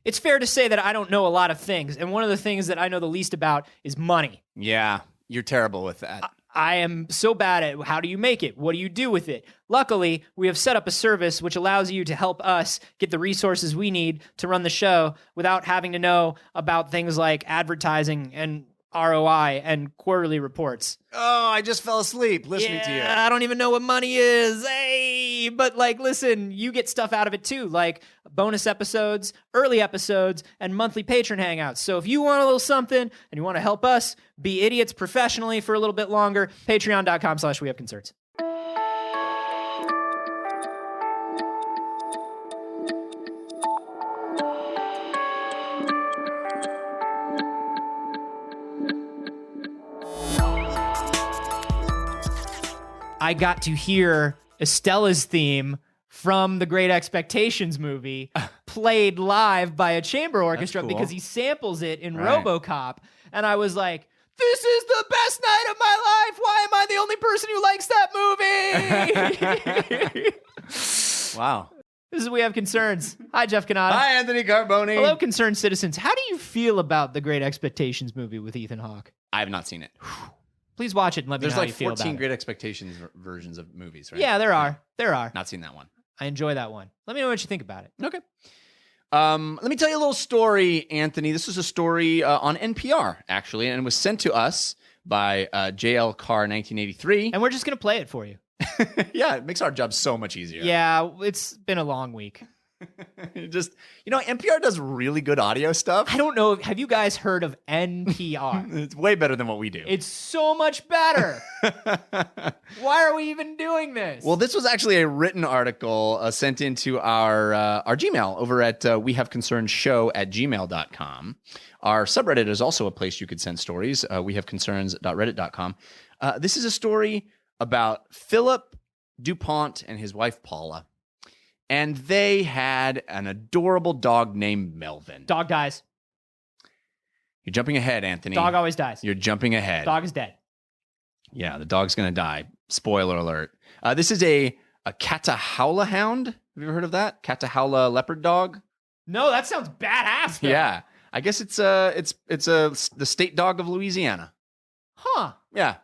it's fair to say that I don't know a lot of things. And one of the things that I know the least about is money. Yeah, you're terrible with that. I am so bad at how do you make it? What do you do with it? Luckily, we have set up a service which allows you to help us get the resources we need to run the show without having to know about things like advertising and ROI and quarterly reports. Oh, I just fell asleep listening to you. I don't even know what money is. Hey, but like, listen, you get stuff out of it too, like bonus episodes, early episodes, and monthly patron hangouts. So if you want a little something and you want to help us be idiots professionally for a little bit longer, patreon.com/wehaveconcerns. I got to hear Estella's theme from the Great Expectations movie played live by a chamber orchestra cool. because he samples it in Right. RoboCop. And I was like, this is the best night of my life. Why am I the only person who likes that movie? Wow. This is We Have Concerns. Hi, Jeff Cannata. Hi, Anthony Carboni. Hello, concerned citizens. How do you feel about the Great Expectations movie with Ethan Hawke? I have not seen it. Please watch it and let me There's know how like you feel about 14 it. Great Expectations versions of movies, right? Yeah, there are. There are. Not seen that one. I enjoy that one. Let me know what you think about it. Okay. Let me tell you a little story, Anthony. This is a story on NPR, actually, and it was sent to us by JL Carr 1983. And we're just going to play it for you. Yeah, it makes our job so much easier. Yeah, it's been a long week. Just, NPR does really good audio stuff. I don't know. Have you guys heard of NPR? It's way better than what we do. It's so much better. Why are we even doing this? Well, this was actually a written article sent into our Gmail over at wehaveconcernshow@gmail.com. Our subreddit is also a place you could send stories, wehaveconcerns.reddit.com. This is a story about Phillip Dupont and his wife, Paula. And they had an adorable dog named Melvin. Dog dies. You're jumping ahead, Anthony. Dog always dies. You're jumping ahead. Dog is dead. Yeah, the dog's going to die. Spoiler alert. This is a Catahoula hound. Have you ever heard of that? Catahoula leopard dog? No, that sounds badass, though. Yeah. I guess it's the state dog of Louisiana. Huh. Yeah.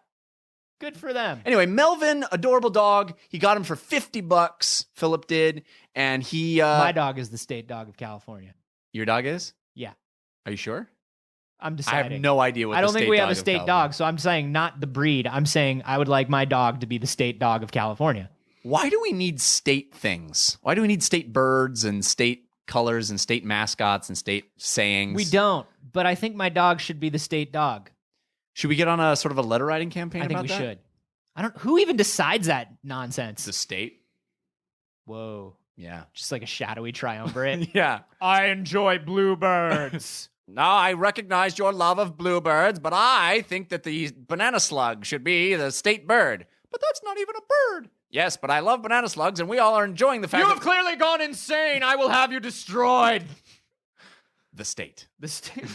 Good for them. Anyway, Melvin, adorable dog. He got him for $50. Philip did, and he. My dog is the state dog of California. Your dog is? Yeah. Are you sure? I'm I deciding. have no idea what. I don't think we have a of state California. dog, so I'm saying not the breed. I'm saying I would like my dog to be the state dog of California. Why do we need state things? Why do we need state birds and state colors and state mascots and state sayings? We don't, but I think my dog should be the state dog. Should we get on a sort of a letter writing campaign I think about we that? should. Who even decides that nonsense? The state? Whoa. Yeah. Just like a shadowy triumvirate. Yeah. I enjoy bluebirds. Now, I recognize your love of bluebirds, but I think that the banana slug should be the state bird. But that's not even a bird. Yes, but I love banana slugs, and we all are enjoying the fact You that... have clearly gone insane. I will have you destroyed. The state. The state.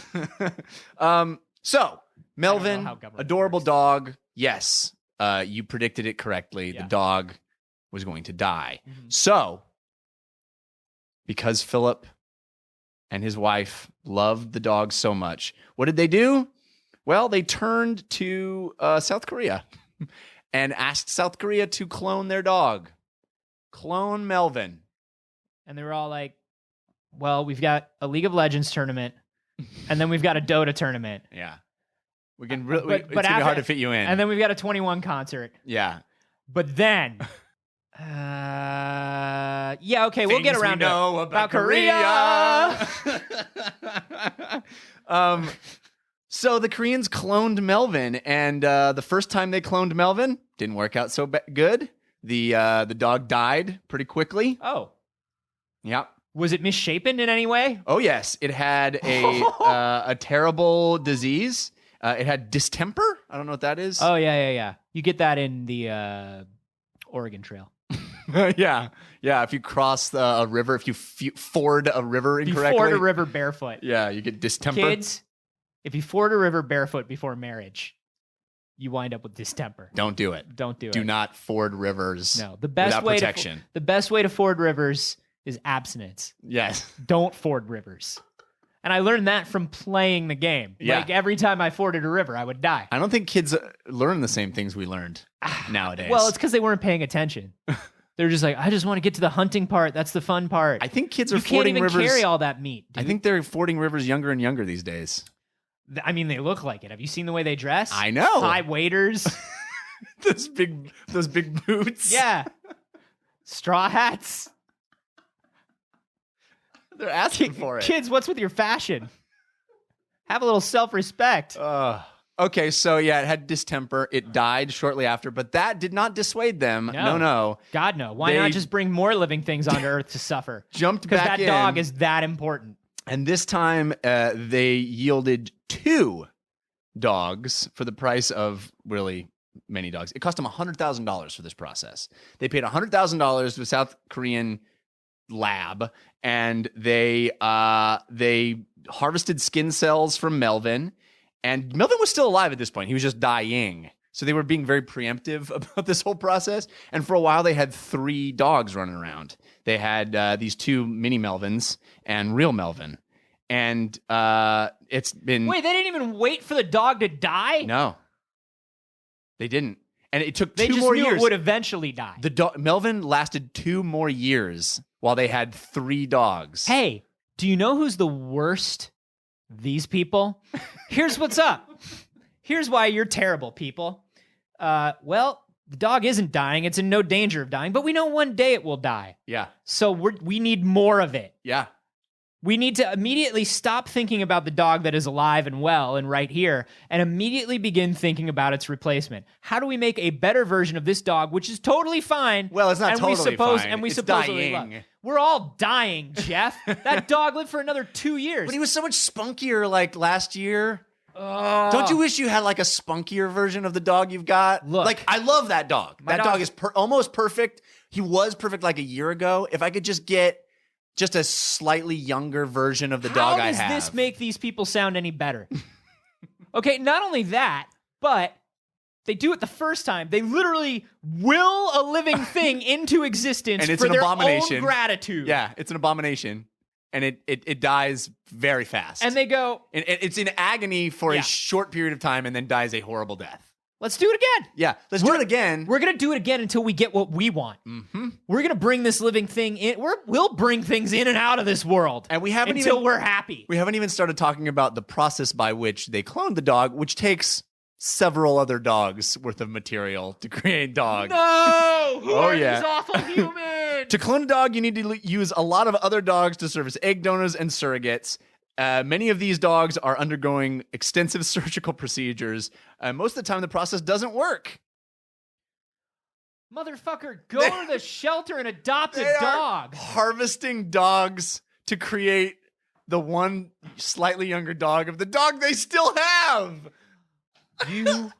So, Melvin, how government adorable works. dog. Yes, you predicted it correctly. Yeah. The dog was going to die. Mhm. So, because Philip and his wife loved the dog so much, what did they do? Well, they turned to South Korea and asked South Korea to clone their dog. Clone Melvin. And they were all like, well, we've got a League of Legends tournament, and then we've got a Dota tournament. Yeah. We can really, But it's going to be hard to fit you in. And then we've got a 21 concert. yeah. But then, yeah, okay, we'll get Things around we know to about Korea. So the Koreans cloned Melvin, and the first time they cloned Melvin didn't work out so good. The dog died pretty quickly. Oh, Yep. was it misshapen in any way? Oh yes, it had a terrible disease. It had distemper. I don't know what that is. Oh, yeah. You get that in the Oregon Trail. yeah. If you cross a river, if you ford a river incorrectly, You ford a river barefoot. yeah, you get distemper. Kids, if you ford a river barefoot before marriage, you wind up with distemper. Don't do it. Don't do it. Do not ford rivers. No, the best without way protection. the best way to ford rivers is abstinence. Yes. Don't ford rivers. And I learned that from playing the game. Yeah. Like every time I forded a river, I would die. I don't think kids learn the same things we learned nowadays. Well, it's because they weren't paying attention. They're just like, I just want to get to the hunting part. That's the fun part. I think kids are you fording can't even rivers. carry all that meat, dude. I think they're fording rivers younger and younger these days. I mean, they look like it. Have you seen the way they dress? I know. High waders. those big boots. Yeah. Straw hats. They're asking for it. Kids, what's with your fashion? Have a little self-respect. Okay, so yeah, it had distemper. It died shortly after, but that did not dissuade them. No. God, no. Why They not just bring more living things onto Earth to suffer? Jumped Because back that in. dog is that important. And this time, they yielded 2 dogs for the price of really many dogs. It cost them $100,000 for this process. They paid $100,000 to a South Korean lab, and they harvested skin cells from Melvin. And Melvin was still alive at this point. He was just dying. So they were being very preemptive about this whole process. And for a while, they had 3 dogs running around. They had these 2 mini Melvins and real Melvin. And it's been... Wait, they didn't even wait for the dog to die? No. They didn't. And it took They 2 just more knew years. it would eventually die. Melvin lasted 2 more years while they had 3 dogs. Hey, do you know who's the worst? These people? Here's what's up. Here's why you're terrible, people. Well, the dog isn't dying. It's in no danger of dying, but we know one day it will die. Yeah. So we need more of it. Yeah. We need to immediately stop thinking about the dog that is alive and well and right here and immediately begin thinking about its replacement. How do we make a better version of this dog, which is totally fine? Well, it's not and totally fine. And we It's supposedly dying. love. We're all dying, Jeff. That dog lived for another 2 years. But he was so much spunkier like last year. Don't you wish you had like a spunkier version of the dog you've got? Look. Like, I love that dog. My That dog is almost perfect. He was perfect like a year ago. If I could just get just a slightly younger version of the dog I have. How does this make these people sound any better? Okay, not only that, but they do it the first time. They literally will a living thing into existence And it's for an their abomination. own gratitude. Yeah, it's an abomination. And it dies very fast. And they go, And it's in agony for Yeah. a short period of time and then dies a horrible death. let's do it again. Yeah, let's do it again. We're going to do it again until we get what we want. Mm-hmm. We're going to bring this living thing in. We'll bring things in and out of this world. And we haven't until even- we're happy. We haven't even started talking about the process by which they cloned the dog, which takes several other dogs worth of material to create a dog. No! Who are yeah. these awful humans? To clone a dog, you need to use a lot of other dogs to serve as egg donors and surrogates. Many of these dogs are undergoing extensive surgical procedures. Most of the time, the process doesn't work. Motherfucker, go to the shelter and adopt a dog. Harvesting dogs to create the one slightly younger dog of the dog they still have. You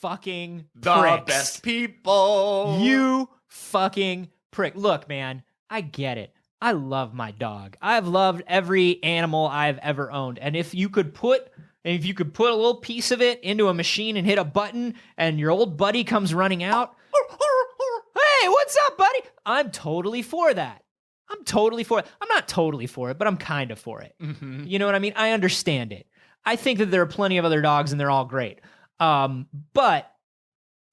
fucking The pricks. best people. You fucking prick. Look, man, I get it. I love my dog. I've loved every animal I've ever owned. And if you could put a little piece of it into a machine and hit a button and your old buddy comes running out, hey, what's up, buddy? I'm totally for that. I'm totally for it. I'm not totally for it, but I'm kind of for it. Mm-hmm. You know what I mean? I understand it. I think that there are plenty of other dogs and they're all great. But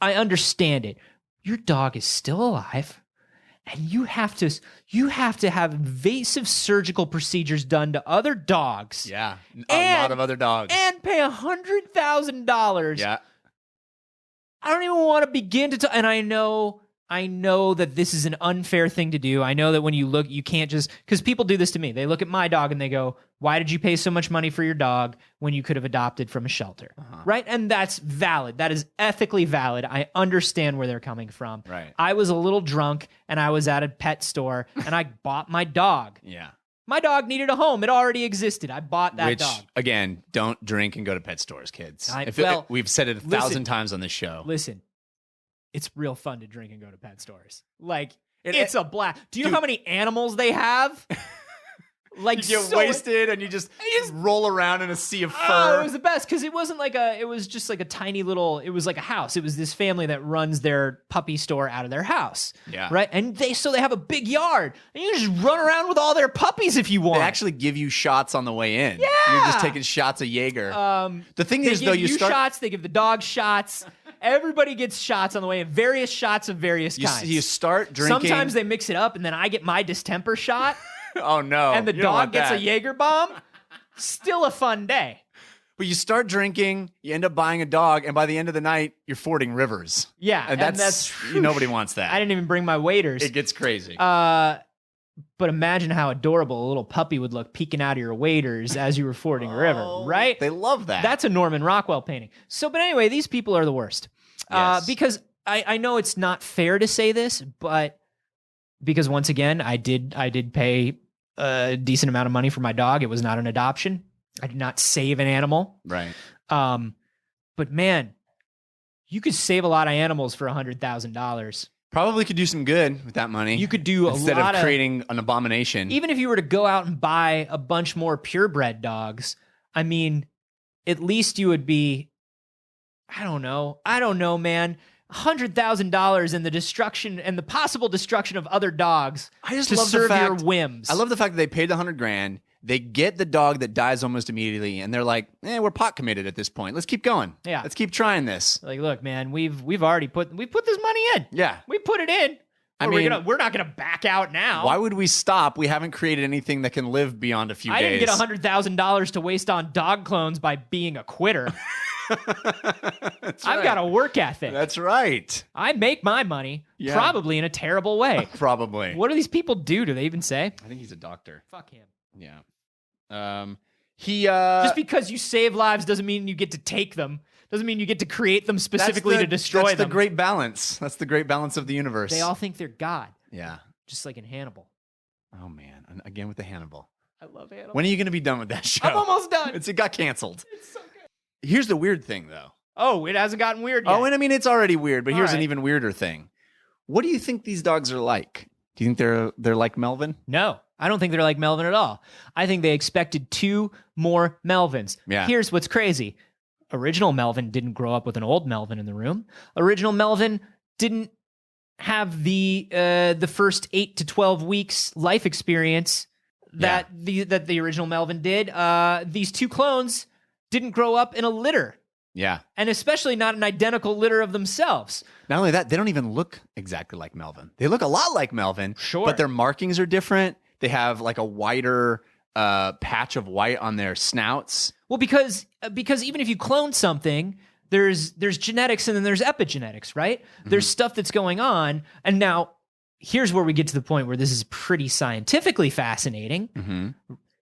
I understand it. Your dog is still alive. And you have to have invasive surgical procedures done to other dogs. Yeah, a lot of other dogs. And pay $100,000. Yeah. I don't even want to begin to and I know that this is an unfair thing to do. I know that when you look, you can't just, because people do this to me. They look at my dog and they go, why did you pay so much money for your dog when you could have adopted from a shelter? Right? And that's valid. That is ethically valid. I understand where they're coming from. Right. I was a little drunk and I was at a pet store and I bought my dog. Yeah. My dog needed a home. It already existed. I bought that Which, dog. again, don't drink and go to pet stores, kids. We've said it 1,000 listen. times on this show. Listen, it's real fun to drink and go to pet stores. Like, It- it's a blast. Do you know Dude. how many animals they have? Like, you get wasted and you just roll around in a sea of fur. It was the best because it wasn't like it was just like a tiny little, it was like a house. It was this family that runs their puppy store out of their house. Yeah. Right. And they have a big yard and you just run around with all their puppies if you want. They actually give you shots on the way in. Yeah. You're just taking shots of Jaeger. The thing is, though, you start shots, they give the dog shots. Everybody gets shots on the way in, various shots of various kinds. You start drinking. Sometimes they mix it up and then I get my distemper shot. Oh, no. And the dog gets a Jaeger bomb. Still a fun day. But you start drinking, you end up buying a dog, and by the end of the night, you're fording rivers. Yeah. And that's nobody wants that. I didn't even bring my waders. It gets crazy. But imagine how adorable a little puppy would look peeking out of your waders as you were fording a river, right? They love that. That's a Norman Rockwell painting. So, but anyway, these people are the worst. Yes. Because I know it's not fair to say this, but because once again, I did pay a decent amount of money for my dog. It was not an adoption. I did not save an animal. Right. But man, you could save a lot of animals for $100,000. Probably could do some good with that money. You could do instead of creating an abomination. Even if you were to go out and buy a bunch more purebred dogs, I mean, at least you would be, I don't know, man. $100,000 in the destruction and the possible destruction of other dogs to serve your whims. I love the fact that they paid the $100,000. They get the dog that dies almost immediately, and they're like, we're pot committed at this point. Let's keep going. Yeah. Let's keep trying this. Like, look, man, we've already put this money in. Yeah. We put it in. We're not gonna back out now. Why would we stop? We haven't created anything that can live beyond a few days. I didn't get $100,000 to waste on dog clones by being a quitter. I've got a work ethic. That's right. I make my money, probably in a terrible way. Probably. What do these people do? Do they even say? I think he's a doctor. Fuck him. Yeah. Just because you save lives doesn't mean you get to take them. Doesn't mean you get to create them specifically to destroy them. That's the great balance. That's the great balance of the universe. They all think they're God. Yeah. Just like in Hannibal. Oh, man. And again with the Hannibal. I love Hannibal. When are you going to be done with that show? I'm almost done. It got canceled. It's so good. Here's the weird thing, though. Oh, it hasn't gotten weird yet. Oh, and I mean, it's already weird, but here's right. an even weirder thing. What do you think these dogs are like? Do you think they're like Melvin? No, I don't think they're like Melvin at all. I think they expected 2 more Melvins. Yeah. Here's what's crazy. Original Melvin didn't grow up with an old Melvin in the room. Original Melvin didn't have the first 8 to 12 weeks life experience that the original Melvin did. These 2 clones didn't grow up in a litter. Yeah. And especially not an identical litter of themselves. Not only that, they don't even look exactly like Melvin. They look a lot like Melvin. Sure. But their markings are different. They have like a wider patch of white on their snouts. Well, because even if you clone something, there's genetics and then there's epigenetics, right? Mm-hmm. There's stuff that's going on. And now here's where we get to the point where this is pretty scientifically fascinating, mm-hmm.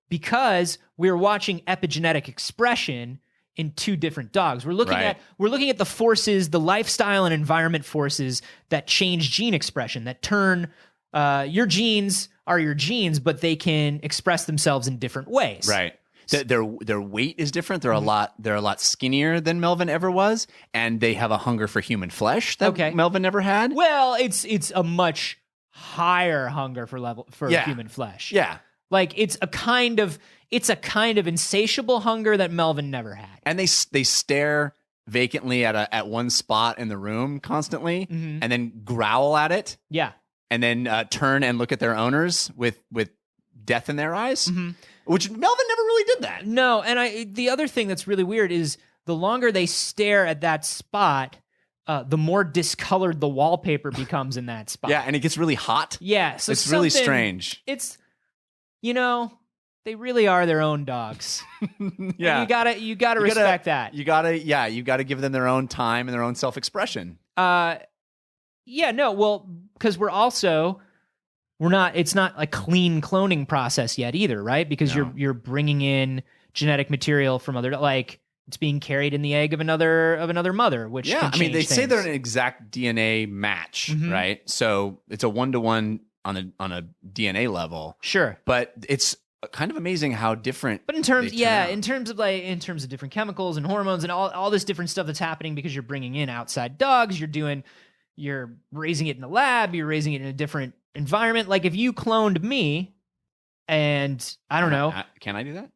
because we're watching epigenetic expression in 2 different dogs. We're looking at the forces, the lifestyle and environment forces that change gene expression, that turn your genes are your genes, but they can express themselves in different ways. Right. Their weight is different. They're a lot skinnier than Melvin ever was, and they have a hunger for human flesh that Melvin never had. Well, it's a much higher hunger for human flesh. Yeah. Like it's a kind of insatiable hunger that Melvin never had. And they stare vacantly at one spot in the room constantly, mm-hmm. and then growl at it. Yeah. And then turn and look at their owners with death in their eyes, mm-hmm. which Melvin never really did that. No, and the other thing that's really weird is the longer they stare at that spot, the more discolored the wallpaper becomes in that spot. Yeah, and it gets really hot. Yeah, so it's really strange. It's, they really are their own dogs. Yeah, and you gotta respect that. You gotta give them their own time and their own self-expression. Because it's not a clean cloning process yet either, right? Because you're bringing in genetic material from other, like it's being carried in the egg of another mother, which can change they say things. they're an exact DNA match, mm-hmm. right? So it's a 1-to-1 on a DNA level. Sure, but it's kind of amazing how different. But in terms of different chemicals and hormones and all this different stuff that's happening because you're bringing in outside dogs, you're raising it in the lab, you're raising it in a different environment. Like if you cloned me And I don't know. Can I do that?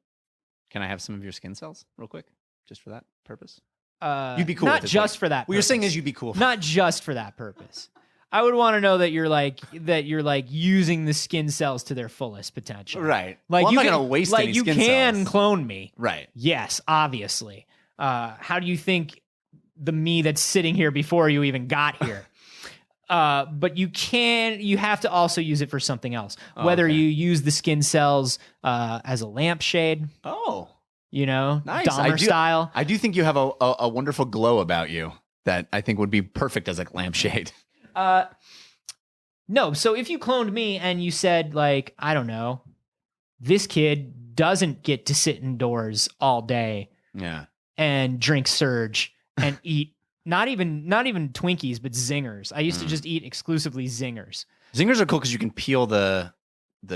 Can I have some of your skin cells real quick? Just for that purpose? You'd be cool. Not just for that purpose. What you're saying is you'd be cool. Not just for that purpose. I would want to know that you're like using the skin cells to their fullest potential. Right. Like I'm not going to waste any skin cells. Like you can clone me. Right. Yes, obviously. How do you think the me that's sitting here before you even got here? But you have to also use it for something else. Whether you use the skin cells as a lampshade. Oh. You know, nice. Dahmer style. I do think you have a wonderful glow about you that I think would be perfect as a lampshade. No. So if you cloned me and you said, like, I don't know, this kid doesn't get to sit indoors all day, and drink Surge and eat not even Twinkies, but Zingers. I used to just eat exclusively Zingers. Zingers are cool because you can peel the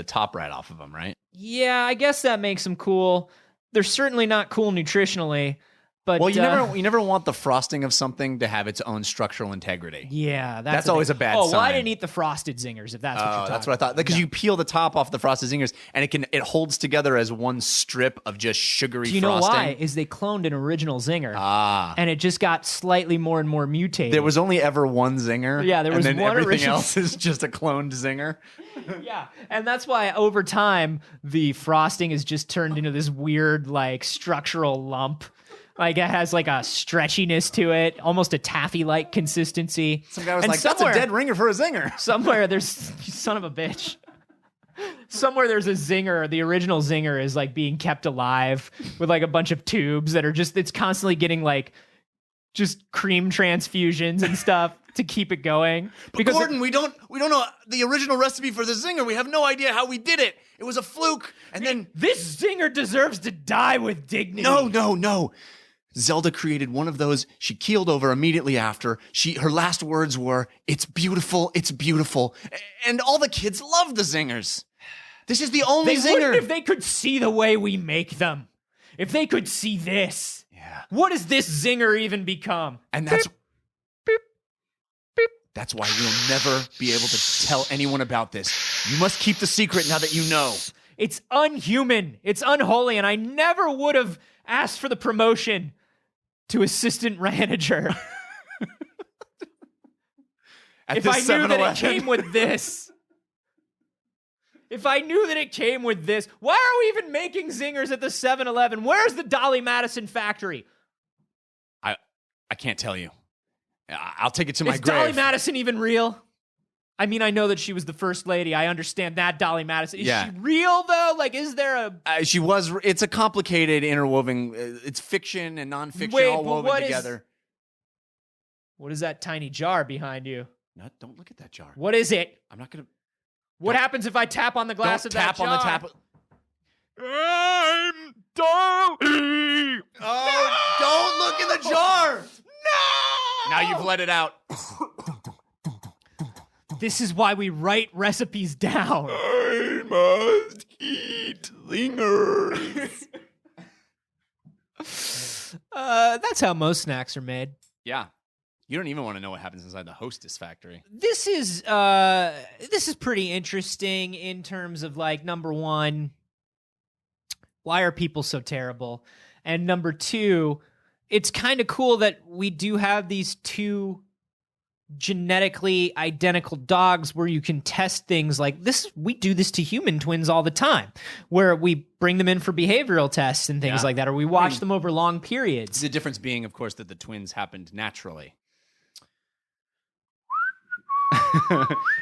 top right off of them, right? Yeah, I guess that makes them cool. They're certainly not cool nutritionally. But, well, you never want the frosting of something to have its own structural integrity. Yeah, that's always a bad sign. Oh, well, I didn't eat the frosted Zingers, if that's what you're talking about. That's what I thought. Because you peel the top off the frosted Zingers, and it holds together as one strip of just sugary frosting. Do you know why? Is they cloned an original Zinger, and it just got slightly more and more mutated. There was only ever one Zinger. Yeah, there was and then one everything original. else is just a cloned Zinger. Yeah, and that's why over time the frosting has just turned into this weird, like, structural lump. Like, it has like a stretchiness to it, almost a taffy-like consistency. Some guy was like, that's a dead ringer for a Zinger. Somewhere there's, you son of a bitch. Somewhere there's a Zinger. The original Zinger is like being kept alive with like a bunch of tubes that are just, it's constantly getting like just cream transfusions and stuff to keep it going. But Gordon, we don't know the original recipe for the Zinger. We have no idea how we did it. It was a fluke. And then this Zinger deserves to die with dignity. No. Zelda created one of those. She keeled over immediately after. Her last words were, "It's beautiful, it's beautiful." And all the kids love the Zingers. This is the only Zinger. Wouldn't if they could see the way we make them. If they could see this. Yeah. What does this Zinger even become? And that's That's why you'll never be able to tell anyone about this. You must keep the secret now that you know. It's unhuman. It's unholy, and I never would have asked for the promotion to assistant manager if I knew that it came with this. If I knew that it came with this. Why are we even making Zingers at the 7-Eleven? Where's the Dolly Madison factory? I can't tell you. I'll take it to my grave. Is Dolly Madison even real? I mean, I know that she was the first lady. I understand that, Dolly Madison. Is she real, though? Like, is there a... she was... It's a complicated interwoven... it's fiction and nonfiction all woven together. What is that tiny jar behind you? No, don't look at that jar. What is it? I'm not going to... What happens if I tap on the glass of that jar? Don't tap on the tap... I'm Dolly! Oh, no! Don't look in the jar! No! Now you've let it out. This is why we write recipes down. I must eat Zingers. That's how most snacks are made. Yeah. You don't even want to know what happens inside the Hostess factory. This is pretty interesting in terms of, like, number one, why are people so terrible? And number two, it's kind of cool that we do have these two genetically identical dogs where you can test things like this. We do this to human twins all the time, where we bring them in for behavioral tests and things like that, or we watch them over long periods. The difference being, of course, that the twins happened naturally.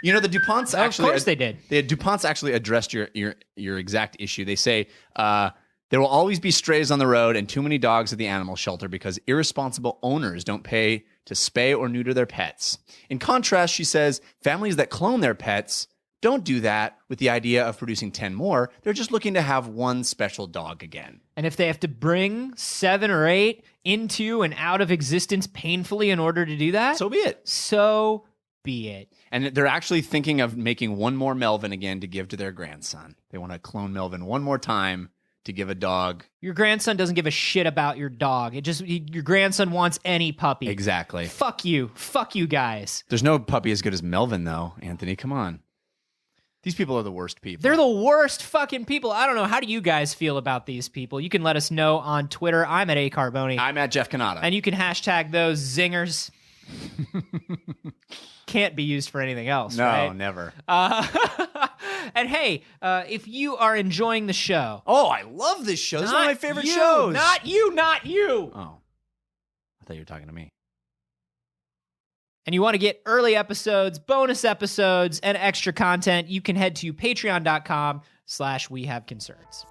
You know, the DuPonts actually... Of course they did. The DuPonts actually addressed your exact issue. They say, there will always be strays on the road and too many dogs at the animal shelter because irresponsible owners don't pay to spay or neuter their pets. In contrast, she says, families that clone their pets don't do that with the idea of producing 10 more. They're just looking to have one special dog again. And if they have to bring 7 or 8 into and out of existence painfully in order to do that, so be it. So be it. And they're actually thinking of making one more Melvin again to give to their grandson. They want to clone Melvin one more time to give a dog. Your grandson doesn't give a shit about your dog. Your grandson wants any puppy. Exactly. Fuck you. Fuck you guys. There's no puppy as good as Melvin, though, Anthony. Come on. These people are the worst people. They're the worst fucking people. I don't know. How do you guys feel about these people? You can let us know on Twitter. I'm at @Carboni. I'm at Jeff Canada. And you can hashtag those zingers. Can't be used for anything else, no, right? never. And hey, if you are enjoying the show. Oh, I love this show. This is one of my favorite you, shows. Not you. Oh, I thought you were talking to me. And you want to get early episodes, bonus episodes, and extra content, you can head to patreon.com/wehaveconcerns.